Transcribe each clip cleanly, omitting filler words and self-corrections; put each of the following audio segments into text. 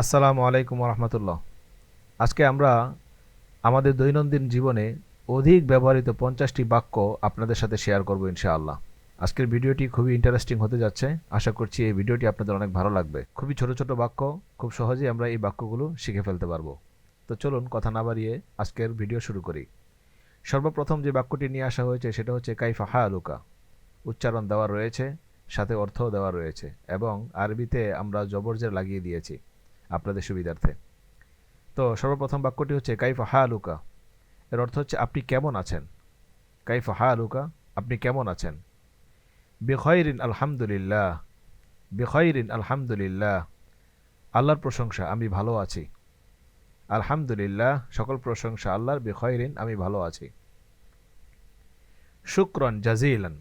আসসালামু আলাইকুম রহমতুল্লাহ। আজকে আমরা আমাদের দৈনন্দিন জীবনে অধিক ব্যবহৃত 50টি বাক্য আপনাদের সাথে শেয়ার করব ইনশাআল্লাহ। আজকের ভিডিওটি খুবই ইন্টারেস্টিং হতে যাচ্ছে। আশা করছি এই ভিডিওটি আপনাদের অনেক ভালো লাগবে। খুবই ছোট ছোট বাক্য, খুব সহজেই আমরা এই বাক্যগুলো শিখে ফেলতে পারবো। তো চলুন কথা না বাড়িয়ে আজকের ভিডিও শুরু করি। সর্বপ্রথম যে বাক্যটি নিয়ে আসা হয়েছে সেটা হচ্ছে কাইফা হালুকা। উচ্চারণ দেওয়া রয়েছে, সাথে অর্থও দেওয়া রয়েছে, এবং আরবিতে আমরা জবরজের লাগিয়ে দিয়েছি আপনাদের সুবিধার্থে। তো সর্বপ্রথম বাক্যটি হচ্ছে কাইফা হালুকা। এর অর্থ হচ্ছে আপনি কেমন আছেন। কাইফা হালুকা, আপনি কেমন আছেন। বিখয়রিন আলহামদুলিল্লাহ। বিখয়রিন আলহামদুলিল্লাহ, আল্লাহর প্রশংসা, আমি ভালো আছি। আলহামদুলিল্লাহ, সকল প্রশংসা আল্লাহর। বিখয়রিন, আমি ভালো আছি। শুকরন জাজিলান।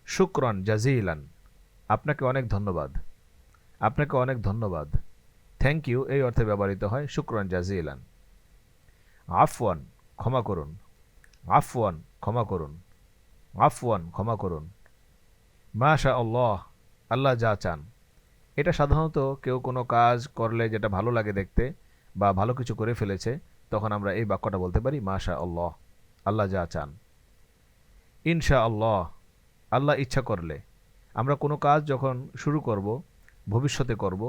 শুকরন জাজিলান, আপনাকে অনেক ধন্যবাদ। আপনাকে অনেক ধন্যবাদ। থ্যাংক ইউ এই অর্থে ব্যবহৃত হয় শুকরন জাজিলান। আফওয়ান, ক্ষমা করুন। আফওয়ান, ক্ষমা করুন। আফওয়ান, ক্ষমা করুন। মাশা আল্লাহ, আল্লাহ যা চান। এটা সাধারণত কেউ কোনো কাজ করলে যেটা ভালো লাগে দেখতে, বা ভালো কিছু করে ফেলেছে, তখন আমরা এই বাক্যটা বলতে পারি মাশা আল্লাহ, আল্লাহ যা চান। ইনশা আল্লাহ, আল্লাহ ইচ্ছা করলে। আমরা কোনো কাজ যখন শুরু করব, ভবিষ্যতে করব,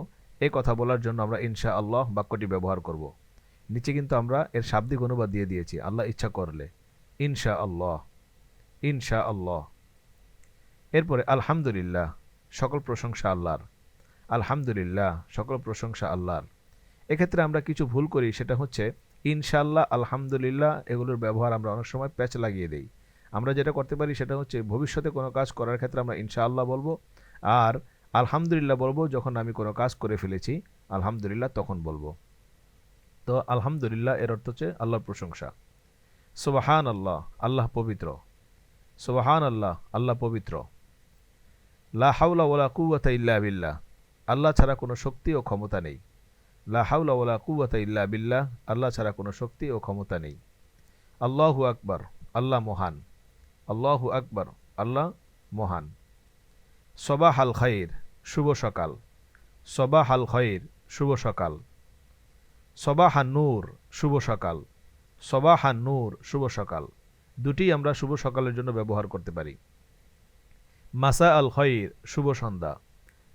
এই কথা বলার জন্য আমরা ইনশা আল্লাহ বাক্যটি ব্যবহার করব। নিচে কিন্তু আমরা এর শাব্দিক অনুবাদ দিয়ে দিয়েছি, আল্লাহ ইচ্ছা করলে। ইনশা আল্লাহ, ইনশা আল্লাহ। এরপরে আলহামদুলিল্লাহ, সকল প্রশংসা আল্লাহর। আলহামদুলিল্লাহ, সকল প্রশংসা আল্লাহর। এক্ষেত্রে আমরা কিছু ভুল করি, সেটা হচ্ছে ইনশাআল্লাহ, আলহামদুলিল্লাহ এগুলোর ব্যবহার আমরা অনেক সময় প্যাচ লাগিয়ে দেই। আমরা যেটা করতে পারি সেটা হচ্ছে ভবিষ্যতে কোনো কাজ করার ক্ষেত্রে আমরা ইনশাআল্লাহ বলবো, আর আলহামদুলিল্লাহ বলবো যখন আমি কোনো কাজ করে ফেলেছি, আলহামদুলিল্লাহ তখন বলবো। তো আলহামদুলিল্লাহ এর অর্থ হচ্ছে আল্লাহর প্রশংসা। সুবহান আল্লাহ, আল্লাহ পবিত্র। সুবহান আল্লাহ, আল্লাহ পবিত্র। লা হাওলা ওয়ালা কুওয়াতা ইল্লা বিল্লাহ, আল্লাহ ছাড়া কোনো শক্তি ও ক্ষমতা নেই। লা হাওলা ওয়ালা কুওয়াতা ইল্লা বিল্লাহ, আল্লাহ ছাড়া কোনো শক্তি ও ক্ষমতা নেই। আল্লাহু আকবার, আল্লাহ মহান। আল্লাহু আকবার, আল্লাহ মহান। সবাহ আল খাইর, শুভ সকাল। সবাহ আল খাইর, শুভ সকাল। সবাহ আন নূর, শুভ সকাল। সবাহ আন নূর, শুভ সকাল। দুটি আমরা শুভ সকালের জন্য ব্যবহার করতে পারি। মাসা আল খৈর, শুভ সন্ধ্যা।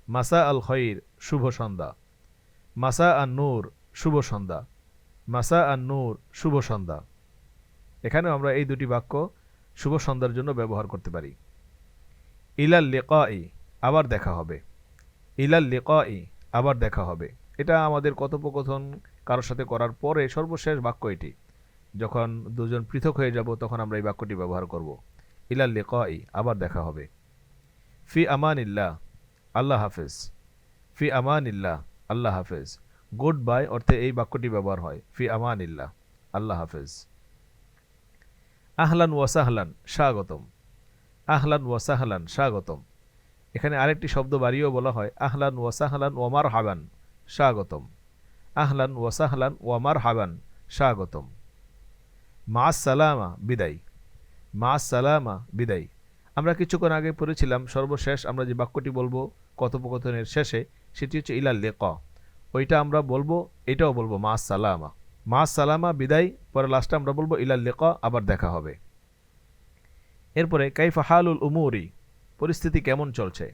মাসা আল খৈর, শুভ সন্ধ্যা। মাসা আন নূর, শুভ সন্ধ্যা। মাসা আন নূর, শুভ সন্ধ্যা। এখানেও আমরা এই দুটি বাক্য শুভ সন্ধ্যার জন্য ব্যবহার করতে পারি। ইলাল লিকাই, আবার দেখা হবে। ইলাল লিকাই, আবার দেখা হবে। এটা আমাদের কথোপকথন কারোর সাথে করার পরে সর্বশেষ বাক্য এটি। যখন দুজন পৃথক হয়ে যাব তখন আমরা এই বাক্যটি ব্যবহার করব। ইলাল লিকাই, আবার দেখা হবে। ফি আমানিল্লাহ, আল্লাহ হাফেজ। ফি আমানিল্লাহ, আল্লাহ হাফেজ। গুড বাই অর্থে এই বাক্যটি ব্যবহার হয়। ফি আমানিল্লাহ, আল্লাহ হাফেজ। আহলান ওয়াসাহলান, স্বাগতম। আহলান ওয়াসাহলান, স্বাগতম। এখানে আরেকটি শব্দ বাড়িয়েও বলা হয় আহলান ওয়াসাহলান ওয়ামার হাবান, স্বাগতম। আহলান ওয়াসাহলান ওয়ামার হাবান, স্বাগতম। মাস সালামা, বিদায়। মাস সালামা, বিদায়। আমরা কিছুক্ষণ আগে পড়েছিলাম সর্বশেষ আমরা যে বাক্যটি বলবো কথোপকথনের শেষে, সেটি হচ্ছে ইলাল লিকা। ওইটা আমরা বলবো, এটাও বলবো মাস সালামা। মাস সালামা, বিদায়। পরে লাস্টে আমরা বলবো ইলাল লিকা, আবার দেখা হবে। এরপরে কাইফা হালুল উমুরি, পরিস্থিতি কেমন চলছে।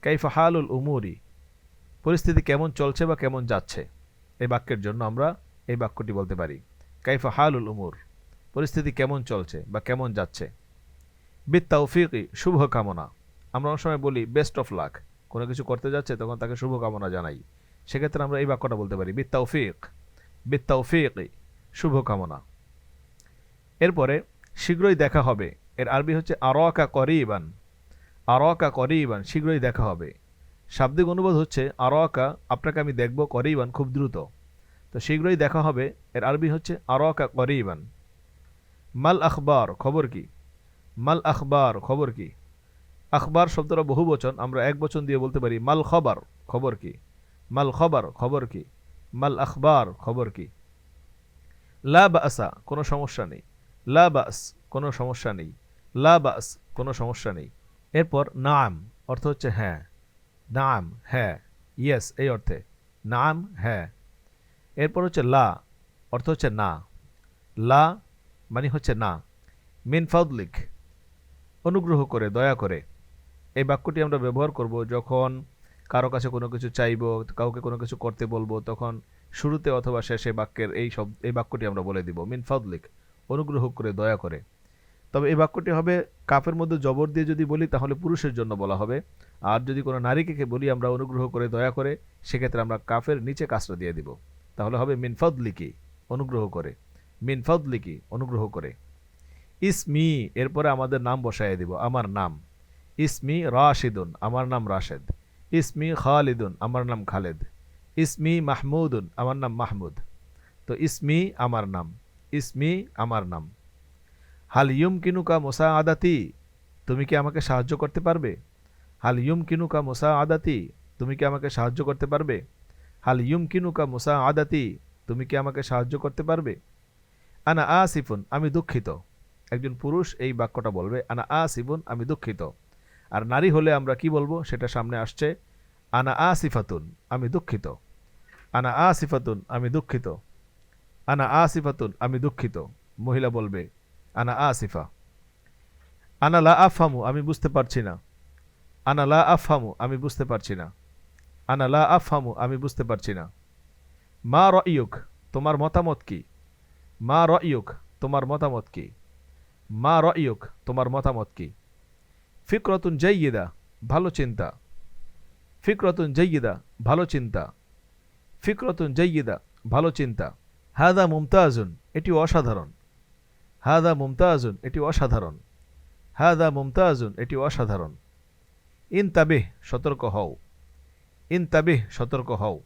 কাইফা হালুল উমুরি, পরিস্থিতি কেমন চলছে বা কেমন যাচ্ছে। এই বাক্যের জন্য আমরা এই বাক্যটি বলতে পারি কাইফা হালুল উমুর, পরিস্থিতি কেমন চলছে বা কেমন যাচ্ছে। বিত তাওফিকি, শুভকামনা। আমরা অনেক সময় বলি বেস্ট অফ লাক, কোনো কিছু করতে যাচ্ছে তখন তাকে শুভকামনা জানাই। সেক্ষেত্রে আমরা এই বাক্যটা বলতে পারি বিত তাওফিক। বিত তাওফিকি, শুভকামনা। এরপরে শীঘ্রই দেখা হবে, এর আরবি হচ্ছে আরাকা করিবান। আরাকা করিবান, শীঘ্রই দেখা হবে। শাব্দিক অনুবাদ হচ্ছে আরাকা, আপনাকে আমি দেখব, করিবান, খুব দ্রুত। তো শীঘ্রই দেখা হবে এর আরবি হচ্ছে আরাকা করিবান। মাল আখবার, খবর কি। মাল আখবার, খবর কি। আখবার শব্দটা বহু বচন, আমরা এক বচন দিয়ে বলতে পারি মাল খবর, খবর কি। মাল খবর, খবর কি। মাল আখবার, খবর কি। লা বাসা, কোনো সমস্যা নেই। লা বাস, কোনো সমস্যা নেই। লা বাস, কোনো সমস্যা নেই। এরপর নাম, অর্থ হচ্ছে হ্যাঁ। নাম, হ্যাঁ। ইয়েস এই অর্থে। নাম হ্যাঁ। এরপর হচ্ছে লা, অর্থ হচ্ছে না। লা মানে হচ্ছে না। মিন ফাদলিক, অনুগ্রহ করে, দয়া করে। এই বাক্যটি আমরা ব্যবহার করব যখন কারো কাছে কোনো কিছু চাইব, কাউকে কোনো কিছু করতে বলবো, তখন শুরুতে অথবা শেষে বাক্যের এই বাক্যটি আমরা বলে দিব, মিন ফাদলিক, অনুগ্রহ করে, দয়া করে। তবে এই বাক্যটি হবে কাফের মধ্যে জবর দিয়ে যদি বলি তাহলে পুরুষের জন্য বলা হবে, আর যদি কোনো নারীকে বলি আমরা অনুগ্রহ করে, দয়া করে, সেক্ষেত্রে আমরা কাফের নিচে কাসরা দিয়ে দিব, তাহলে হবে মিন ফাদলিকি, অনুগ্রহ করে। মিন ফাদলিকি, অনুগ্রহ করে। ইসমি, এরপরে আমাদের নাম বসাইয়ে দিব, আমার নাম। ইসমি রাশিদুন, আমার নাম রাশেদ। ইসমি খালিদুন, আমার নাম খালেদ। ইসমি মাহমুদুন, আমার নাম মাহমুদ। তো ইসমি আমার নাম, ইসমি আমার নাম। হাল ইউমকিনুকা মুসাআদাতি, তুমি কি আমাকে সাহায্য করতে পারবে? হাল ইউমকিনুকা মুসাআদাতি, তুমি কি আমাকে সাহায্য করতে পারবে? হাল ইউমকিনুকা মুসাআদাতি, তুমি কি আমাকে সাহায্য করতে পারবে? আনা আসিফুন, আমি দুঃখিত। একজন পুরুষ এই বাক্যটা বলবে, আনা আসিফুন, আমি দুঃখিত। আর নারী হলে আমরা কি বলবো সেটা সামনে আসছে, আনা আসিফাতুন, আমি দুঃখিত। আনা আসিফাতুন, আমি দুঃখিত। আনা আসিফাতুন, আমি দুঃখিত। মহিলা বলবে আনা আসিফা। আনা লা আফহামু, আমি বুঝতে পারছি না। আনা লা আফহামু, আমি বুঝতে পারছি না। আনা লা আফহামু, আমি বুঝতে পারছি না। মা রাইয়ুক, তোমার মতামত কি? মা রাইয়ুক, তোমার মতামত কি? মা রাইয়ুক, তোমার মতামত কি? ফিকরাতুন জাইয়্যিদা, ভালো চিন্তা। ফিকরাতুন জাইয়্যিদা, ভালো চিন্তা। ফিকরাতুন জাইয়্যিদা, ভালো চিন্তা। হাদা মুমতাজুন, এটি অসাধারণ। হাদা মুমতাজুন, এটি অসাধারণ। হাদা মুমতাজুন, এটি অসাধারণ। ইনতাবিহ, সতর্ক হও। ইনতাবিহ, সতর্ক হও।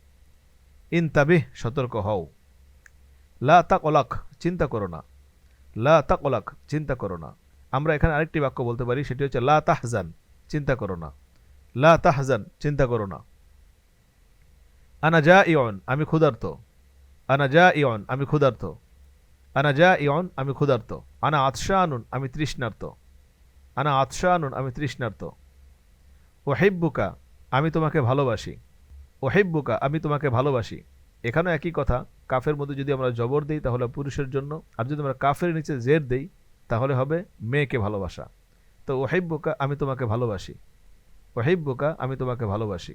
ইনতাবিহ, সতর্ক হও। লা তাকলাক, চিন্তা করো না। লা তাকলাক, চিন্তা করো না। আমরা এখানে আরেকটি বাক্য বলতে পারি, সেটি হচ্ছে লা তাহজান, চিন্তা করো না। লা তাহজান, চিন্তা করো না। আনা জাইউন, আমি ক্ষুধার্ত। আনা জাইউন, আমি ক্ষুধার্ত। আনা জাইউন, আমি ক্ষুধার্ত। আনা আতশানুন, আমি তৃষ্ণার্ত। আনা আতশানুন, আমি তৃষ্ণার্ত। ওহিব্বুকা, আমি তোমাকে ভালোবাসি। ওহিব্বুকা, আমি তোমাকে ভালোবাসি। এখানেও একই কথা, কাফের মধ্যে যদি আমরা জবর দিই তাহলে পুরুষের জন্য, আর যদি আমরা কাফের নিচে জের দেই তাহলে হবে মেয়েকে ভালোবাসা। তো ওহিব্বুকা, আমি তোমাকে ভালোবাসি। ওহিব্বুকা, আমি তোমাকে ভালোবাসি।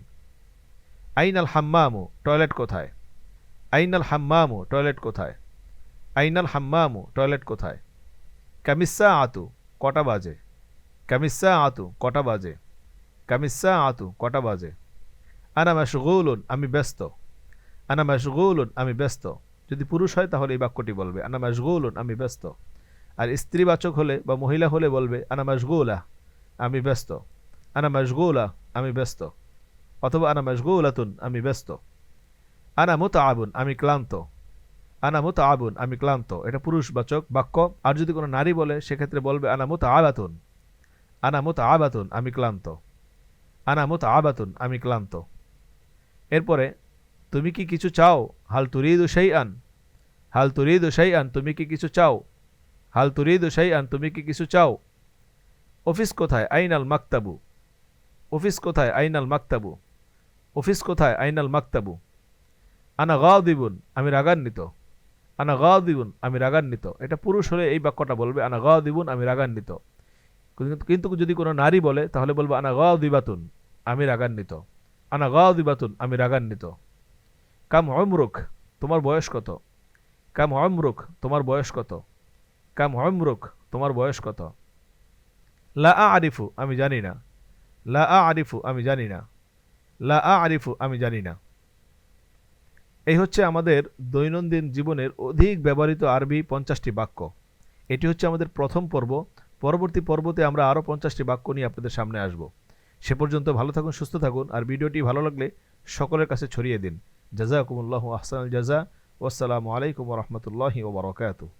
আইনাল হাম্মামু, টয়লেট কোথায়? আইনাল হাম্মামু, টয়লেট কোথায়? আইনাল হাম্মামু, টয়লেট কোথায়? কামিসা আতু, কটা বাজে? কামিসা আতু, কটা বাজে? কামিসা আতু, কটা বাজে? আনা মাশগুলুন, আমি ব্যস্ত। আনা মাশগুলুন, আমি ব্যস্ত। যদি পুরুষ হয় তাহলে এই বাক্যটি বলবে আনা মাশগুলুন, আমি ব্যস্ত। আর স্ত্রীবাচক হলে বা মহিলা হলে বলবে আনা মাশগুলা, আমি ব্যস্ত। আনা মাশগুলা, আমি ব্যস্ত। অথবা আনা মাশগুলাতুন, আমি ব্যস্ত। আনা মুতআবুন, আমি ক্লান্ত। আনা মুতআবুন, আমি ক্লান্ত। এটা পুরুষবাচক বাক্য। আর যদি কোনো নারী বলে সেক্ষেত্রে বলবে আনা মুতআবাতুন। আনা মুতআবাতুন, আমি ক্লান্ত। আনা মুতআবাতুন, আমি ক্লান্ত। এরপরে তুমি কি কিছু চাও? হাল তুরিদু শাইআন। হাল তুরিদু শাইআন, তুমি কি কিছু চাও? হাল তুরিদু শাইআন, তুমি কি কিছু চাও? অফিস কোথায়? আইনাল মাকতাবু। অফিস কোথায়? আইনাল মাকতাবু। অফিস কোথায়? আইনাল মাকতাবু। আনা গাদিবুন, আমি রাগান্বিত। আনা গাদিবুন, আমি রাগান্বিত। এটা পুরুষ হলে এই বাক্যটা বলবে আনা গাদিবুন, আমি রাগান্বিত। কিন্তু যদি কোনো নারী বলে তাহলে বলবো আনা গাদিবাতুন, আমি রাগান্বিত। আনা গাদিবাতুন, আমি রাগান্বিত। কাম উমরুক, তোমার বয়স কত? কাম উমরুক, তোমার বয়স কত? কাম উমরুক, তোমার বয়স কত? লা আরিফু, আমি জানি না। লা আরিফু, আমি জানি না। লা আরিফু, আমি জানি না। এই হচ্ছে আমাদের দৈনন্দিন জীবনের অধিক ব্যবহৃত আরবি 50টি বাক্য। এটি হচ্ছে আমাদের প্রথম পর্ব। পরবর্তী পর্বতে আমরা আরও 50টি বাক্য নিয়ে আপনাদের সামনে আসব। সে পর্যন্ত ভালো থাকুন, সুস্থ থাকুন, আর ভিডিওটি ভালো লাগলে সকলের কাছে ছড়িয়ে দিন। জাযাকুমুল্লাহু আহসানাল জাযা। ওয়াসসালামু আলাইকুম ওয়া রাহমাতুল্লাহি ওয়া বারাকাতুহু।